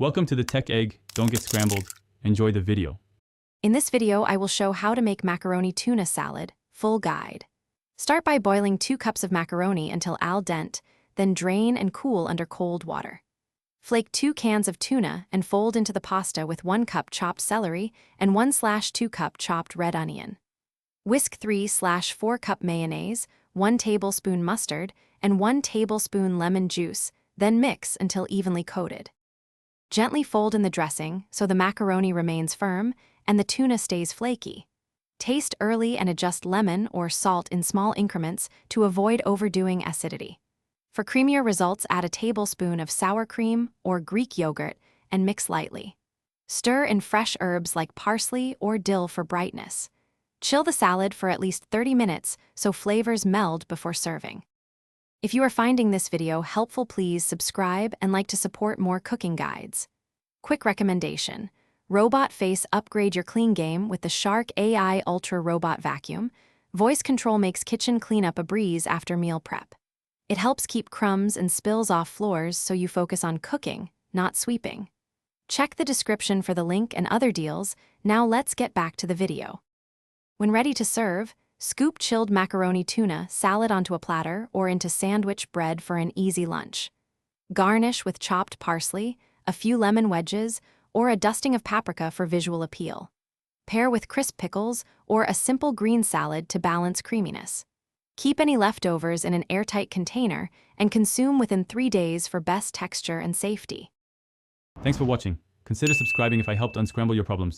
Welcome to the Tech Egg. Don't get scrambled. Enjoy the video. In this video, I will show how to make macaroni tuna salad, full guide. Start by boiling 2 cups of macaroni until al dente, then drain and cool under cold water. Flake 2 cans of tuna and fold into the pasta with 1 cup chopped celery and 1/2 cup chopped red onion. Whisk 3/4 cup mayonnaise, 1 tablespoon mustard, and 1 tablespoon lemon juice, then mix until evenly coated. Gently fold in the dressing so the macaroni remains firm and the tuna stays flaky. Taste early and adjust lemon or salt in small increments to avoid overdoing acidity. For creamier results, add a tablespoon of sour cream or Greek yogurt and mix lightly. Stir in fresh herbs like parsley or dill for brightness. Chill the salad for at least 30 minutes so flavors meld before serving. If you are finding this video helpful, please subscribe and like to support more cooking guides. Quick recommendation: Robot Face. Upgrade your clean game with the Shark AI Ultra Robot Vacuum. Voice control makes kitchen cleanup a breeze after meal prep. It helps keep crumbs and spills off floors so you focus on cooking, not sweeping. Check the description for the link and other deals. Now let's get back to the video. When ready to serve, scoop chilled macaroni tuna salad onto a platter or into sandwich bread for an easy lunch. Garnish with chopped parsley, a few lemon wedges, or a dusting of paprika for visual appeal. Pair with crisp pickles or a simple green salad to balance creaminess. Keep any leftovers in an airtight container and consume within 3 days for best texture and safety. Thanks for watching. Consider subscribing if I helped unscramble your problems.